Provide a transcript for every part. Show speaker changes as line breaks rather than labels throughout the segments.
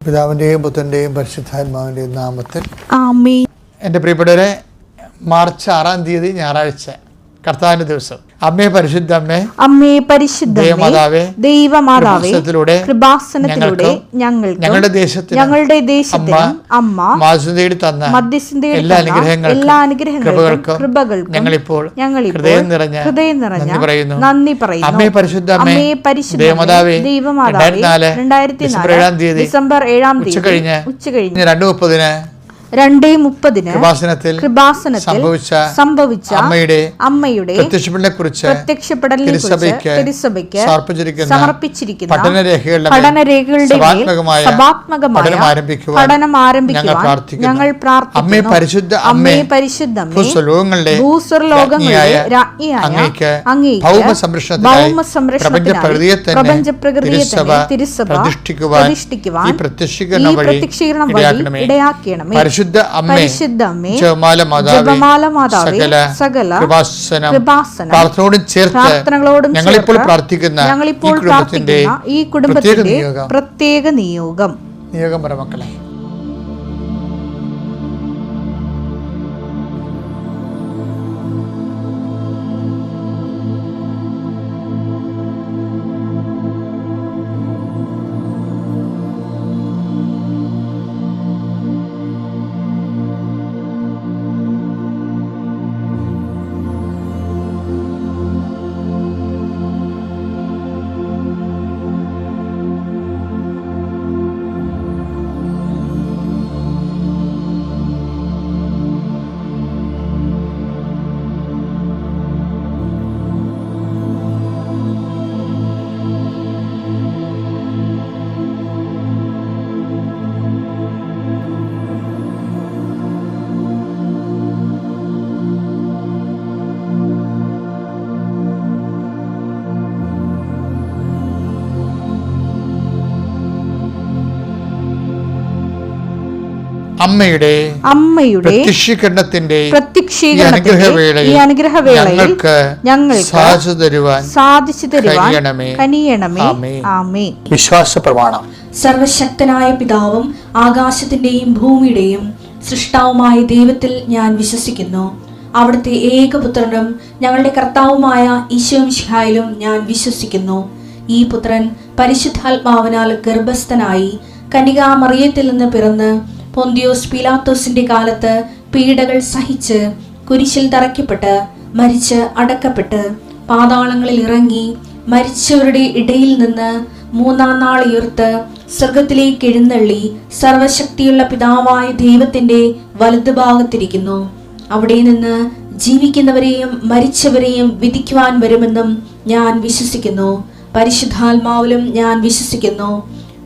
പിതാവിൻ്റെയും പുത്രൻ്റെയും പരിശുദ്ധാത്മാവിൻ്റെയും നാമത്തിൽ
ആമേൻ.
എൻ്റെ പ്രിയപ്പെട്ടവരെ, മാർച്ച് 6-ാം തീയതി ഞായറാഴ്ച, കർത്താവിൻ്റെ ദിവസം. അമ്മേ പരിശുദ്ധ അമ്മേ,
അമ്മേ പരിശുദ്ധ ദൈവമാതാവേ, കൃപാസനത്തിലൂടെ ഞങ്ങളുടെ ദേശത്തിന് അമ്മ മധ്യസ്ഥം തേടി എല്ലാ അനുഗ്രഹങ്ങൾക്കും ഞങ്ങളിപ്പോൾ ഹൃദയം നിറഞ്ഞ നന്ദി പറയുന്നു.
അമ്മേ പരിശുദ്ധ
അമ്മേ പരിശുദ്ധ ദൈവമാതാവേ, ഡിസംബർ 7-ാം തീയതി ഉച്ചകഴിഞ്ഞ് 2:30 കൃപാസനത്തിൽ സംഭവിച്ച അമ്മയുടെ പ്രത്യക്ഷപ്പെടലിനെ കുറിച്ച് സമർപ്പിച്ചിരിക്കുന്ന പഠനരേഖകളുടെ സഭാത്മകമായ പഠനം ആരംഭിക്കുവാൻ ഞങ്ങൾ പ്രാർത്ഥിക്കുന്നു. അമ്മേ പരിശുദ്ധ ഭൂസ്വർലോകങ്ങളുടെ രാജ്ഞിയായ അങ്ങേയ്ക്ക് ഭൗമസംരക്ഷണത്തിനായി പ്രപഞ്ചപ്രകൃതിയെ തന്നെ തിരുസഭ പ്രതിഷ്ഠിക്കുവാൻ ഈ പ്രത്യക്ഷീകരണം വഴി ഇടയാക്കണമേ.
പരിശുദ്ധ അമ്മേ, ജപമാല മാതാവേ, സകല പ്രാർത്ഥനകളോടും ചേർത്ത് ഞങ്ങളിപ്പോൾ പ്രാർത്ഥിക്കുന്ന ഈ കുടുംബത്തിന്റെ
പ്രത്യേക നിയോഗം
പറ മക്കളെ. അമ്മയുടെ പ്രത്യക്ഷീകരണത്തിന്റെ ഈ അനുഗ്രഹവേളയിൽ ഞങ്ങൾക്ക് സാധിച്ചു തരുവാൻ കനിയണമേ. ആമേൻ. വിശ്വാസ പ്രമാണം.
സർവശക്തനായ പിതാവും ആകാശത്തിന്റെയും ഭൂമിയുടെയും സൃഷ്ടാവുമായ ദൈവത്തിൽ ഞാൻ വിശ്വസിക്കുന്നു. അവിടുത്തെ ഏകപുത്രനും ഞങ്ങളുടെ കർത്താവുമായ ഈശോ മിശിഹായിലും ഞാൻ വിശ്വസിക്കുന്നു. ഈ പുത്രൻ പരിശുദ്ധാത്മാവിനാൽ ഗർഭസ്ഥനായി കന്യകാമറിയത്തിൽ നിന്ന് പിറന്ന് പൊന്തിയോസ് പീലാത്തോസിന്റെ കാലത്ത് പീഡകൾ സഹിച്ച് കുരിശിൽ തറയ്ക്കപ്പെട്ട് മരിച്ച് അടക്കപ്പെട്ട് പാതാളങ്ങളിൽ ഇറങ്ങി മരിച്ചവരുടെ ഇടയിൽ നിന്ന് 3-ാം നാൾ ഉയർത്ത് സ്വർഗത്തിലേക്ക് എഴുന്നള്ളി സർവശക്തിയുള്ള പിതാവായ ദൈവത്തിന്റെ വലതുഭാഗത്തിരിക്കുന്നു. അവിടെ നിന്ന് ജീവിക്കുന്നവരെയും മരിച്ചവരെയും വിധിക്കുവാൻ വരുമെന്നും ഞാൻ വിശ്വസിക്കുന്നു. പരിശുദ്ധാത്മാവിലും ഞാൻ വിശ്വസിക്കുന്നു.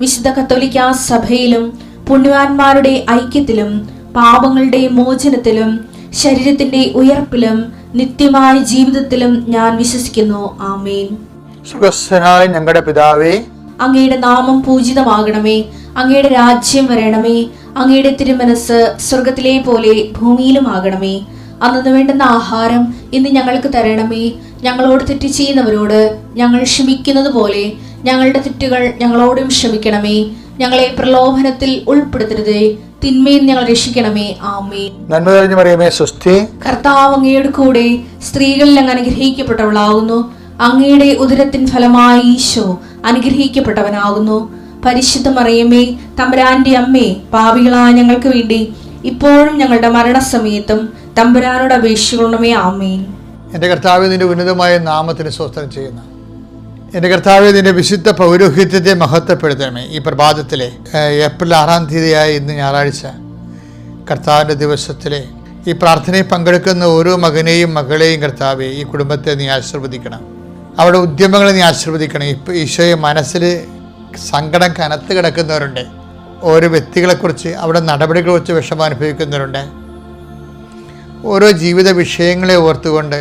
വിശുദ്ധ കത്തോലിക്കാ സഭയിലും പുണ്യവാന്മാരുടെ ഐക്യത്തിലും പാപങ്ങളുടെ മോചനത്തിലും ശരീരത്തിന്റെ ഉയർപ്പിലും നിത്യമായ ജീവിതത്തിലും ഞാൻ വിശ്വസിക്കുന്നു. ആമേൻ.
സുഖസ്ഥനായ ഞങ്ങളുടെ പിതാവേ,
അങ്ങയുടെ നാമം പൂജിതമാകണമേ. അങ്ങയുടെ രാജ്യം വരണമേ. അങ്ങയുടെ തിരുമനസ് സ്വർഗത്തിലെ പോലെ ഭൂമിയിലും ആകണമേ. അന്നു വേണ്ടുന്ന ആഹാരം ഇന്ന് ഞങ്ങൾക്ക് തരണമേ. ഞങ്ങളോട് തെറ്റ് ചെയ്യുന്നവരോട് ഞങ്ങൾ ക്ഷമിക്കുന്നത് പോലെ ഞങ്ങളുടെ തെറ്റുകൾ ഞങ്ങളോടും ക്ഷമിക്കണമേ. ഞങ്ങളെ പ്രലോഭനത്തിൽ ഉൾപ്പെടുത്തരുതേ, തിന്മയിൽ ഞങ്ങൾ രക്ഷിക്കണമേ. ആമേൻ.
നന്മ നിറഞ്ഞ മറിയമേ, സ്വസ്തി.
കർത്താവ് അങ്ങയുടെ കൂടെ സ്ത്രീകളിൽ അങ്ങ് അനുഗ്രഹിക്കപ്പെട്ടവളാകുന്നു. അങ്ങയുടെ ഉദരത്തിൻ ഫലമായി ഈശോ അനുഗ്രഹിക്കപ്പെട്ടവനാകുന്നു. പരിശുദ്ധ മറിയമേ, തമ്പുരാന്റെ അമ്മേ, പാപികളായ ഞങ്ങൾക്ക് വേണ്ടി ഇപ്പോഴും ഞങ്ങളുടെ മരണസമയത്തും തമ്പുരാനോട് അപേക്ഷിക്കണമേ. ആമേൻ.
എൻ്റെ കർത്താവേ, നിന്റെ ഉന്നതമായ നാമത്തിന് സ്തോത്രം ചെയ്യുന്നു. എൻ്റെ കർത്താവേ, നിന്റെ വിശുദ്ധ പൗരോഹിത്യത്തെ മഹത്വപ്പെടുത്തണമേ. ഈ പ്രഭാതത്തിലെ ഏപ്രിൽ 6-ാം തീയതിയായ ഇന്ന് ഞായറാഴ്ച, കർത്താവിൻ്റെ ദിവസത്തിലെ ഈ പ്രാർത്ഥനയിൽ പങ്കെടുക്കുന്ന ഓരോ മകനെയും മകളെയും കർത്താവേ, ഈ കുടുംബത്തെ നീ ആശീർവദിക്കണം. അവിടെ ഉദ്യമങ്ങളെ നീ ആശീർവദിക്കണം. ഇപ്പോൾ ഈശോയെ മനസ്സിൽ സങ്കടം കനത്ത് കിടക്കുന്നവരുണ്ട്. ഓരോ വ്യക്തികളെക്കുറിച്ച് അവിടെ നടപടികളെക്കുറിച്ച് വിഷമം അനുഭവിക്കുന്നവരുണ്ട്. ഓരോ ജീവിത വിഷയങ്ങളെ ഓർത്തുകൊണ്ട്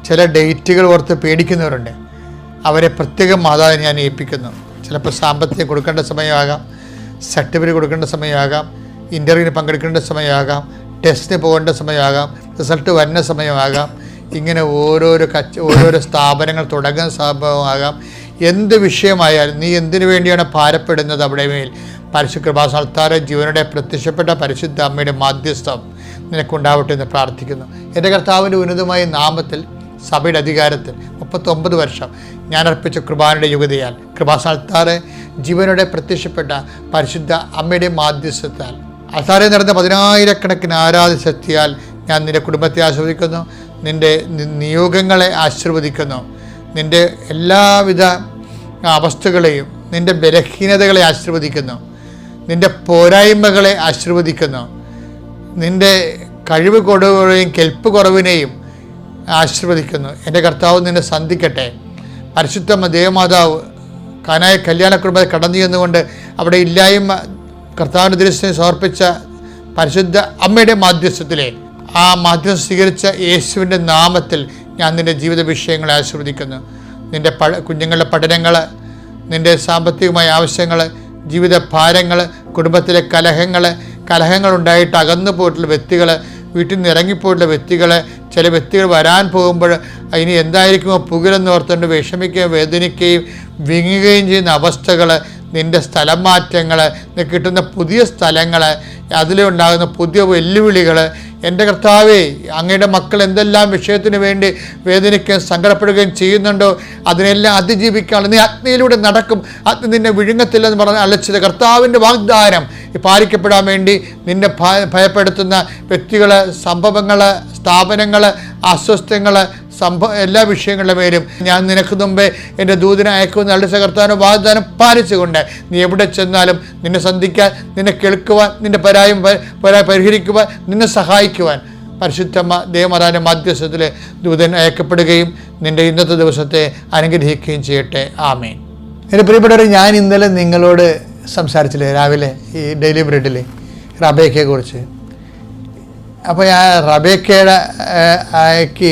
ചില ഡേറ്റുകൾ ഓർത്ത് പേടിക്കുന്നവരുണ്ട്. അവരെ പ്രത്യേകം മാതാവിനെ ഞാൻ ഏൽപ്പിക്കുന്നു. ചിലപ്പോൾ സാമ്പത്തികം കൊടുക്കേണ്ട സമയമാകാം, സർട്ടിഫിക്കറ്റ് കൊടുക്കേണ്ട സമയമാകാം, ഇൻ്റർവ്യൂവിന് പങ്കെടുക്കേണ്ട സമയമാകാം, ടെസ്റ്റിന് പോകേണ്ട സമയമാകാം, റിസൾട്ട് വരുന്ന സമയമാകാം. ഇങ്ങനെ ഓരോരോ സ്ഥാപനങ്ങൾ തുടങ്ങുന്ന സംഭവമാകാം. എന്ത് വിഷയമായാലും നീ എന്തിനു വേണ്ടിയാണ് ഭാരപ്പെടുന്നത് അവിടെ മേൽ പരിശുദ്ധ കൃപാസനത്താൽ ജീവനോടെ പ്രത്യക്ഷപ്പെട്ട പരിശുദ്ധ അമ്മയുടെ മാധ്യസ്ഥം നിനക്കുണ്ടാവട്ടെ എന്ന് പ്രാർത്ഥിക്കുന്നു. എൻ്റെ കർത്താവിൻ്റെ ഉന്നതമായ നാമത്തിൽ സഭയുടെ അധികാരത്തിൽ 39 വർഷം ഞാൻ അർപ്പിച്ച കൃപാനയുടെ യുഗതയാൽ കൃപാസനത്താൽ ജീവനോടെ പ്രത്യക്ഷപ്പെട്ട പരിശുദ്ധ അമ്മയുടെ മാധ്യസ്ഥത്താൽ അത്താറെ നടന്ന 10,000-കണക്കിന് ആരാധന ശക്തിയാൽ ഞാൻ നിൻ്റെ കുടുംബത്തെ ആശീർവദിക്കുന്നു, നിൻ്റെ നിയോഗങ്ങളെ ആശീർവദിക്കുന്നു, നിൻ്റെ എല്ലാവിധ അവസ്ഥകളെയും നിൻ്റെ ബലഹീനതകളെ ആശീർവദിക്കുന്നു, നിൻ്റെ പോരായ്മകളെ ആശീർവദിക്കുന്നു, നിൻ്റെ കഴിവ് കുറവിനെയും കെൽപ്പ് കുറവിനെയും ആശീർവദിക്കുന്നു. എൻ്റെ കർത്താവ് നിന്നെ സന്ധിക്കട്ടെ. പരിശുദ്ധ ദേവമാതാവ് കാനായ കല്യാണ കുടുംബത്തെ കടന്നു ചെന്നുകൊണ്ട് അവിടെ ഇല്ലായ്മ കർത്താവിൻ്റെ ദൃശ്യം സമർപ്പിച്ച പരിശുദ്ധ അമ്മയുടെ മാധ്യസ്ഥത്തിലെ ആ മാധ്യസ്ഥം സ്വീകരിച്ച യേശുവിൻ്റെ നാമത്തിൽ ഞാൻ നിൻ്റെ ജീവിത വിഷയങ്ങളെ ആശീർവദിക്കുന്നു. നിൻ്റെ കുഞ്ഞുങ്ങളുടെ പഠനങ്ങൾ, നിൻ്റെ സാമ്പത്തികമായ ആവശ്യങ്ങൾ, ജീവിത ഭാരങ്ങൾ, കുടുംബത്തിലെ കലഹങ്ങളുണ്ടായിട്ട് അകന്നു പോയിട്ടുള്ള വ്യക്തികൾ, വീട്ടിൽ നിന്ന് ഇറങ്ങിപ്പോയിട്ടുള്ള വ്യക്തികൾ, ചില വ്യക്തികൾ വരാൻ പോകുമ്പോൾ ഇനി എന്തായിരിക്കുമോ പുകലെന്ന് ഓർത്തുകൊണ്ട് വിഷമിക്കുകയും വേദനിക്കുകയും വിങ്ങുകയും ചെയ്യുന്ന അവസ്ഥകൾ, നിൻ്റെ സ്ഥലം മാറ്റങ്ങൾ, കിട്ടുന്ന പുതിയ സ്ഥലങ്ങൾ, അതിലുണ്ടാകുന്ന പുതിയ വെല്ലുവിളികൾ, എൻ്റെ കർത്താവേ അങ്ങയുടെ മക്കൾ എന്തെല്ലാം വിഷയത്തിന് വേണ്ടി വേദനിക്കുകയും സങ്കടപ്പെടുകയും ചെയ്യുന്നുണ്ടോ അതിനെല്ലാം അതിജീവിക്കാനുള്ള നീ അഗ്നിയിലൂടെ നടക്കും, അഗ്നി നിന്നെ വിഴുങ്ങത്തില്ലെന്ന് പറഞ്ഞ് അലച്ചത് കർത്താവിൻ്റെ വാഗ്ദാനം പാലിക്കപ്പെടാൻ വേണ്ടി നിന്നെ ഭയപ്പെടുത്തുന്ന വ്യക്തികൾ, സംഭവങ്ങൾ, സ്ഥാപനങ്ങൾ, അസ്വസ്ഥങ്ങൾ, എല്ലാ വിഷയങ്ങളുടെ പേരും ഞാൻ നിനക്ക് മുമ്പേ എൻ്റെ ദൂതനെ അയക്കുമെന്ന് അളിച്ച കർത്താവിൻ്റെ വാഗ്ദാനം പാലിച്ചുകൊണ്ട് നീ എവിടെ ചെന്നാലും നിന്നെ സന്ധിക്കാൻ, നിന്നെ കേൾക്കുവാൻ, നിൻ്റെ പരിഹരിക്കുവാൻ, നിന്നെ സഹായിക്കുവാൻ പരിശുദ്ധമ്മ ദേവമാതാവിൻ്റെ മധ്യസ്ഥത്തിൽ ദൂതൻ അയക്കപ്പെടുകയും നിൻ്റെ ഇന്നത്തെ ദിവസത്തെ അനുഗ്രഹിക്കുകയും ചെയ്യട്ടെ. ആമേൻ. എൻ്റെ പ്രിയപ്പെട്ടവർ, ഞാൻ ഇന്നലെ നിങ്ങളോട് സംസാരിച്ചില്ലേ രാവിലെ ഈ ഡെയിലി ബ്രെഡിൽ റബേക്കയെ കുറിച്ച്. അപ്പോൾ ആ റബേക്കയുടെ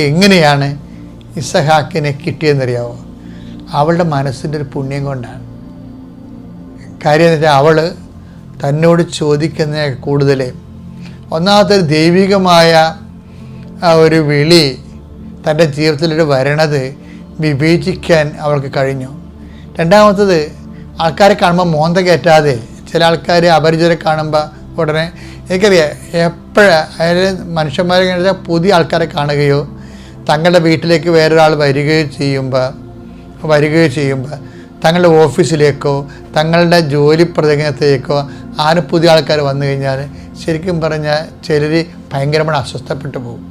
എങ്ങനെയാണ് ഇസഹാക്കിനെ കിട്ടിയെന്നറിയാവോ? അവളുടെ മനസ്സിൻ്റെ ഒരു പുണ്യം കൊണ്ടാണ്. കാര്യം എന്ന് വെച്ചാൽ അവൾ തന്നോട് ചോദിക്കുന്ന കൂടുതൽ ഒന്നാമത്തെ ഒരു ദൈവികമായ ഒരു വിളി തൻ്റെ ജീവിതത്തിലൂടെ വരണത് വിവേചിക്കാൻ അവൾക്ക് കഴിഞ്ഞു. രണ്ടാമത്തത് ആൾക്കാരെ കാണുമ്പോൾ മോന്ത കയറ്റാതെ, ചില ആൾക്കാർ അപരിചിതരെ കാണുമ്പോൾ ഉടനെ എനിക്കറിയാം അതായത് മനുഷ്യന്മാരെ കഴിഞ്ഞാൽ പുതിയ ആൾക്കാരെ കാണുകയോ തങ്ങളുടെ വീട്ടിലേക്ക് വേറൊരാൾ വരികയോ ചെയ്യുമ്പോൾ തങ്ങളുടെ ഓഫീസിലേക്കോ തങ്ങളുടെ ജോലി പ്രദേശത്തേക്കോ ആരും പുതിയ ആൾക്കാർ വന്നു കഴിഞ്ഞാൽ ശരിക്കും പറഞ്ഞാൽ ചിലർ ഭയങ്കരമായി അസ്വസ്ഥപ്പെട്ടു പോകും.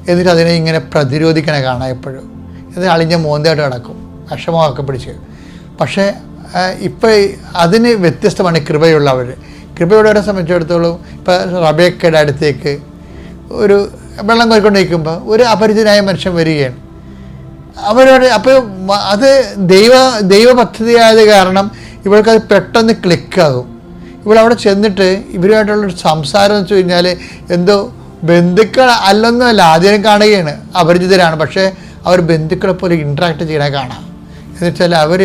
എന്നിട്ട് അതിനെ ഇങ്ങനെ പ്രതിരോധിക്കണ കാണാം എപ്പോഴും. ഇത് അളിഞ്ഞ മോന്തയായിട്ട് കിടക്കും, വിഷമമൊക്കെ പിടിച്ച്. പക്ഷേ ഇപ്പോൾ അതിന് വ്യത്യസ്തമാണ് കൃപയുള്ളവർ. കൃപയുള്ളവരെ സംബന്ധിച്ചിടത്തോളം ഇപ്പോൾ റബേക്കയുടെ അടുത്തേക്ക് ഒരു വെള്ളം കോരിക്കൊണ്ടിരിക്കുമ്പോൾ ഒരു അപരിചിതനായ മനുഷ്യൻ വരികയാണ്. അവരോട് അപ്പോൾ അത് ദൈവ പദ്ധതിയായത് കാരണം ഇവൾക്കത് പെട്ടെന്ന് ക്ലിക്കാകും. ഇവളവിടെ ചെന്നിട്ട് ഇവരുമായിട്ടുള്ളൊരു സംസാരം എന്ന് വെച്ച് കഴിഞ്ഞാൽ എന്തോ ബന്ധുക്കൾ അല്ലൊന്നുമല്ല, ആദ്യം കാണുകയാണ് അപരിചിതരാണ്, പക്ഷേ അവർ ബന്ധുക്കളെ പോലെ ഇൻട്രാക്ട് ചെയ്യണ കാണാം. എന്ന് വെച്ചാൽ അവർ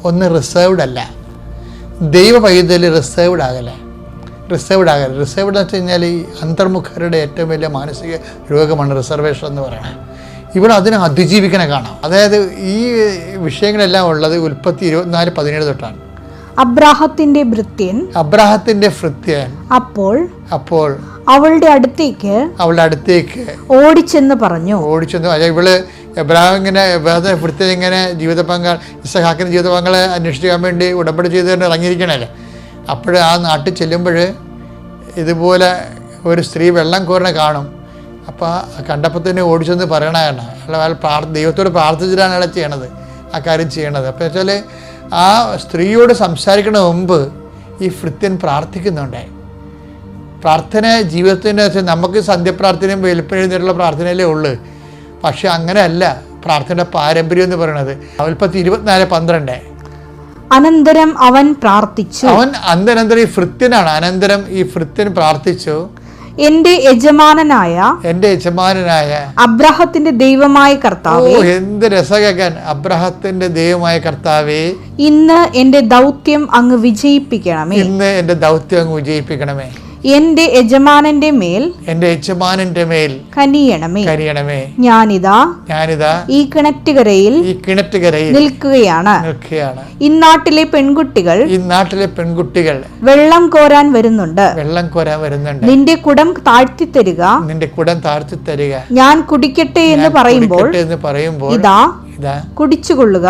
ഒന്ന് റിസേർവ്ഡ് അല്ല, ദൈവ പൈതൽ റിസേർവ്ഡ് ആകല്ലേ. റിസേർവ്ഡ് എന്ന് വെച്ച് കഴിഞ്ഞാൽ ഈ അന്തർമുഖരുടെ ഏറ്റവും വലിയ മാനസിക രോഗമാണ് റിസർവേഷൻ എന്ന് പറയുന്നത്. ഇവിടെ അതിനെ അതിജീവിക്കണ കാണാം. അതായത് ഈ വിഷയങ്ങളെല്ലാം ഉള്ളത് ഉൽപ്പത്തി 24:17 തൊട്ടാണ്.
അബ്രാഹത്തിന്റെ ഭൃത്യൻ അപ്പോൾ അവളുടെ അടുത്തേക്ക് ഓടിച്ചെന്ന് പറഞ്ഞു.
ഇവള് എബ്രാഹിം ഇങ്ങനെ ജീവിത പങ്കാൾ ഇസഹാക്കിൻ്റെ ജീവിത പങ്കാളെ അന്വേഷിക്കാൻ വേണ്ടി ഉടമ്പടി ചെയ്തുകൊണ്ട് ഇറങ്ങിയിരിക്കണല്ലേ. അപ്പോൾ ആ നാട്ടിൽ ചെല്ലുമ്പോൾ ഇതുപോലെ ഒരു സ്ത്രീ വെള്ളം കോരണ കാണും. അപ്പോൾ കണ്ടപ്പോൾ തന്നെ ഓടിച്ചെന്ന് പറയണതാണ്. അയാൾ ദൈവത്തോട് പ്രാർത്ഥിച്ചിട്ടാണ് അയാൾ ചെയ്യണത്, ആ കാര്യം ചെയ്യണത്. അപ്പോൾ വെച്ചാൽ ആ സ്ത്രീയോട് സംസാരിക്കണ മുമ്പ് ഈ ഭൃത്യൻ പ്രാർത്ഥിക്കുന്നുണ്ടായി. പ്രാർത്ഥന ജീവിതത്തിൻ്റെ വെച്ചാൽ നമുക്ക് സന്ധ്യപ്രാർത്ഥനയും വെളുപ്പിനെഴുന്നേറ്റുള്ള പ്രാർത്ഥനയിലേ ഉള്ളൂ. പക്ഷെ അങ്ങനെയല്ല പ്രാർത്ഥനയുടെ പാരമ്പര്യം എന്ന് പറയുന്നത്. ഉൽപ്പത്തി 24:12
അനന്തരം അവൻ പ്രാർത്ഥിച്ചു.
അനന്തരം ഈ ഭൃത്യനാണ്. അനന്തരം ഈ ഭൃത്യൻ പ്രാർത്ഥിച്ചു,
എന്റെ യജമാനനായ അബ്രാഹത്തിന്റെ ദൈവമായ കർത്താവേ.
എന്ത് രസം കേൾക്കാൻ. അബ്രാഹത്തിന്റെ ദൈവമായ കർത്താവേ,
ഇന്ന് എന്റെ ദൗത്യം അങ്ങ് വിജയിപ്പിക്കണമേ. എന്റെ യജമാനന്റെ മേൽ
എൻ്റെ യജമാനന്റെ മേൽ
കനിയണമേ.
കരിയണമേ.
ഞാനിതാ
ഈ
കിണറ്റുകരയിൽ നിൽക്കുകയാണ്. ഇന്നാട്ടിലെ പെൺകുട്ടികൾ വെള്ളം കോരാൻ വരുന്നുണ്ട്. നിന്റെ കുടം താഴ്ത്തി തരിക. ഞാൻ കുടിക്കട്ടെ എന്ന് പറയുമ്പോൾ ഇതാ കുടിച്ചുകൊള്ളുക.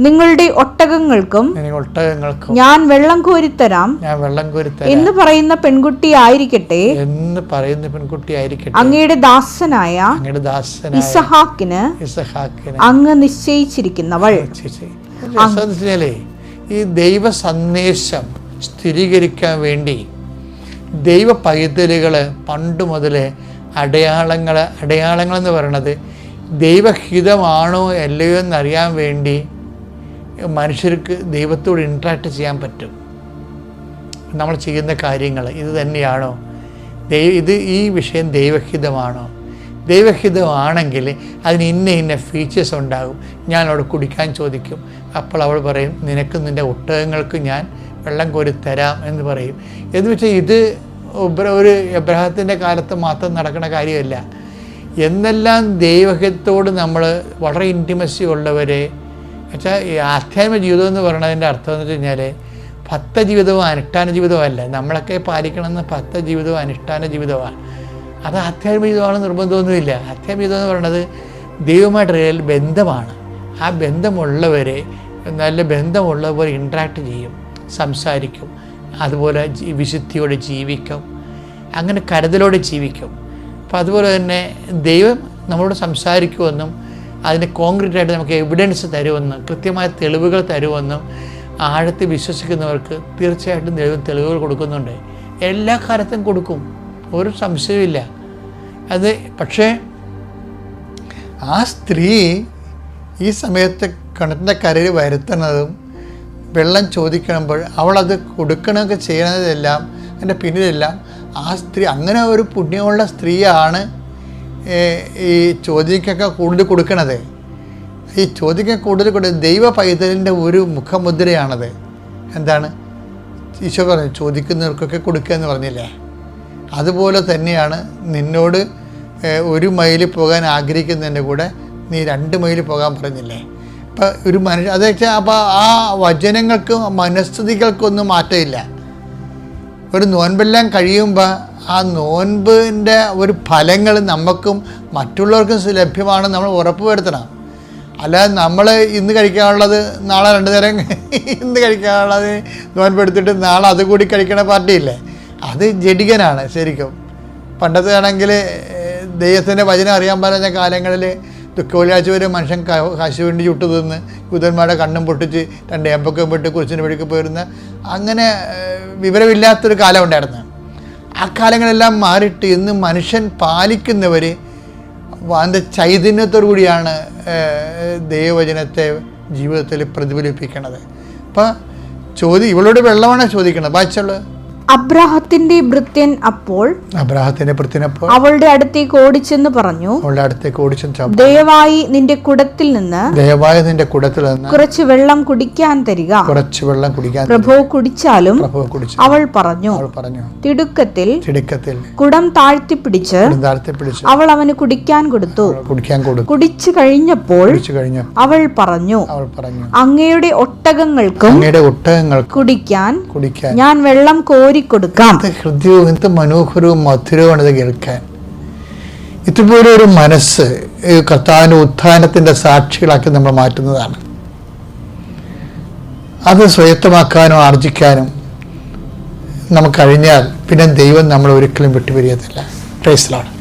നിങ്ങളുടെ ഒട്ടകങ്ങൾക്കും ഞാൻ വെള്ളം കോരിത്തരാം എന്ന് പറയുന്ന പെൺകുട്ടി ആയിരിക്കട്ടെ അങ്ങയുടെ ദാസനായ ഇസഹാക്കിന് അങ്ങ് നിശ്ചയിച്ചിരിക്കുന്നവൾ.
ഈ ദൈവ സന്ദേശം സ്ഥിരീകരിക്കാൻ വേണ്ടി ദൈവ പൈതലുകൾ പണ്ട് മുതലേ അടയാളങ്ങൾ എന്ന് പറയണത് ദൈവഹിതമാണോ അല്ലയോ എന്നറിയാൻ വേണ്ടി മനുഷ്യർക്ക് ദൈവത്തോട് ഇൻട്രാക്ട് ചെയ്യാൻ പറ്റും. നമ്മൾ ചെയ്യുന്ന കാര്യങ്ങൾ ഇത് തന്നെയാണോ, ഈ വിഷയം ദൈവഹിതമാണോ? ദൈവഹിതമാണെങ്കിൽ അതിന് ഇന്ന ഫീച്ചേഴ്സ് ഉണ്ടാകും. ഞാൻ അവിടെ കുടിക്കാൻ ചോദിക്കും. അപ്പോൾ അവൾ പറയും, നിനക്ക് നിൻ്റെ ഒട്ടകങ്ങൾക്ക് ഞാൻ വെള്ളം കോരി തരാം എന്ന് പറയും. എന്ന് വെച്ചാൽ ഇത് ഒരു എബ്രഹാത്തിൻ്റെ കാലത്ത് മാത്രം നടക്കുന്ന കാര്യമല്ല. എന്നെല്ലാം ദൈവഹിതത്തോട് നമ്മൾ വളരെ ഇൻറ്റിമസി ഉള്ളവരെ വെച്ചാൽ ഈ ആധ്യാത്മിക ജീവിതം എന്ന് പറയുന്നതിൻ്റെ അർത്ഥം എന്ന് വെച്ച് കഴിഞ്ഞാൽ ഭക്ത ജീവിതവും അനുഷ്ഠാന ജീവിതവും അല്ല. നമ്മളൊക്കെ പാലിക്കണമെന്ന് ഭക്ത ജീവിതവും അനുഷ്ഠാന ജീവിതമാണ്. അത് ആധ്യാത്മിക ജീവിതമാണ് നിർബന്ധമൊന്നുമില്ല. ആധ്യാത്മിക ജീവിതം എന്ന് പറയുന്നത് ദൈവമായിട്ട് ബന്ധമാണ്. ആ ബന്ധമുള്ളവരെ നല്ല ബന്ധമുള്ളവർ ഇൻട്രാക്ട് ചെയ്യും, സംസാരിക്കും, അതുപോലെ വിശുദ്ധിയോടെ ജീവിക്കും, അങ്ങനെ കരുതലോടെ ജീവിക്കും. അപ്പോൾ അതുപോലെ തന്നെ ദൈവം നമ്മളോട് സംസാരിക്കുമെന്നും അതിന് കോൺക്രീറ്റായിട്ട് നമുക്ക് എവിഡൻസ് തരുമെന്നും കൃത്യമായ തെളിവുകൾ തരുമെന്നും ആഴത്തിൽ വിശ്വസിക്കുന്നവർക്ക് തീർച്ചയായിട്ടും ദൈവം തെളിവുകൾ കൊടുക്കുന്നുണ്ട്. എല്ലാ കാലത്തും കൊടുക്കും, ഒരു സംശയമില്ല. അത് പക്ഷേ ആ സ്ത്രീ ഈ സമയത്ത് കിണറ്റിൻ്റെ കരയിൽ വരുത്തുന്നതും വെള്ളം ചോദിക്കുമ്പോൾ അവളത് കൊടുക്കണമൊക്കെ ചെയ്യുന്നതെല്ലാം അതിൻ്റെ പിന്നിലെല്ലാം ആ സ്ത്രീ അങ്ങനെ ഒരു പുണ്യമുള്ള സ്ത്രീയാണ് ഈ ചോദ്യക്കൊക്കെ കൂടുതൽ കൊടുക്കണത്. ഈ ചോദ്യക്ക് കൂടുതൽ ദൈവ പൈതലിൻ്റെ ഒരു മുഖമുദ്രയാണത്. എന്താണ് ഈശോ പറഞ്ഞു, ചോദിക്കുന്നവർക്കൊക്കെ കൊടുക്കുക എന്ന് പറഞ്ഞില്ലേ? അതുപോലെ തന്നെയാണ് നിന്നോട് 1 മൈൽ പോകാൻ ആഗ്രഹിക്കുന്നതിൻ്റെ കൂടെ നീ 2 മൈൽ പോകാൻ പറഞ്ഞില്ലേ? അപ്പം ഒരു മനുഷ്യ അത് വെച്ചാൽ അപ്പോൾ ആ വചനങ്ങൾക്കും മനസ്ഥിതികൾക്കൊന്നും മാറ്റമില്ല. ഒരു നോൻപെല്ലാം കഴിയുമ്പോൾ ആ നോൻപിൻ്റെ ഒരു ഫലങ്ങൾ നമുക്കും മറ്റുള്ളവർക്കും ലഭ്യമാണെന്ന് നമ്മൾ ഉറപ്പ് വരുത്തണം. അല്ലാതെ നമ്മൾ ഇന്ന് കഴിക്കാനുള്ളത് നാളെ 2 നേരം ഇന്ന് കഴിക്കാനുള്ളത് നോൻപെടുത്തിട്ട് നാളെ അതുകൂടി കഴിക്കണ പാർട്ടിയില്ലേ? അത് ജഡികനാണ് ശരിക്കും. പണ്ടത്തെ ആണെങ്കിൽ ദൈവത്തിൻ്റെ വചനം അറിയാൻ പറഞ്ഞ കാലങ്ങളിൽ ദുഃഖവെള്ളിയാഴ്ച വരെ മനുഷ്യൻ കാശ് വേണ്ടി ചുട്ടു തിന്ന് യൂതന്മാരുടെ കണ്ണും പൊട്ടിച്ച് 2 ഏമ്പൊക്കെ വിട്ട് കുരിശിന് വഴിക്ക് പോയിരുന്ന അങ്ങനെ വിവരമില്ലാത്തൊരു കാലം ഉണ്ടായിരുന്നു. ആ കാലങ്ങളെല്ലാം മാറിയിട്ട് ഇന്ന് മനുഷ്യൻ പാലിക്കുന്നവർ അതിൻ്റെ ചൈതന്യത്തോടു കൂടിയാണ് ദൈവവചനത്തെ ജീവിതത്തിൽ പ്രതിഫലിപ്പിക്കണത്. അപ്പം ഇവളോട് വെള്ളമാണ് ചോദിക്കണത്. വായിച്ചുള്ളൂ.
അബ്രാഹത്തിന്റെ ഭൃത്യൻ അപ്പോൾ അവളുടെ അടുത്തേക്ക് ഓടിച്ചെന്ന് പറഞ്ഞു, ദയവായി നിന്റെ കുടത്തിൽ നിന്ന് കുറച്ച് വെള്ളം കുടിക്കാൻ തരിക. പ്രഭു കുടിച്ചാലും അവൾ പറഞ്ഞു. തിടുക്കത്തിൽ കുടം താഴ്ത്തിപ്പിടിച്ച് അവൾ അവന് കുടിക്കാൻ കൊടുത്തു. കുടിച്ചു കഴിഞ്ഞപ്പോൾ അവൾ പറഞ്ഞു, അങ്ങയുടെ ഒട്ടകങ്ങൾക്കും കുടിക്കാൻ ഞാൻ വെള്ളം കോരി കൊടുക്കാം.
ഹൃദയവും എന്ത് മനോഹരവും മധുരവുമാണ് ഇത് കേൾക്കാൻ. ഇതുപോലെ ഒരു മനസ്സ് കർത്താവിൻ്റെ ഉത്ഥാനത്തിൻ്റെ സാക്ഷികളാക്കി നമ്മൾ മാറ്റുന്നതാണ്. അത് സ്വായത്തമാക്കാനും ആർജിക്കാനും നമുക്ക് കഴിഞ്ഞാൽ പിന്നെ ദൈവം നമ്മൾ ഒരിക്കലും വിട്ടുപിരിയത്തില്ല. Praise the Lord.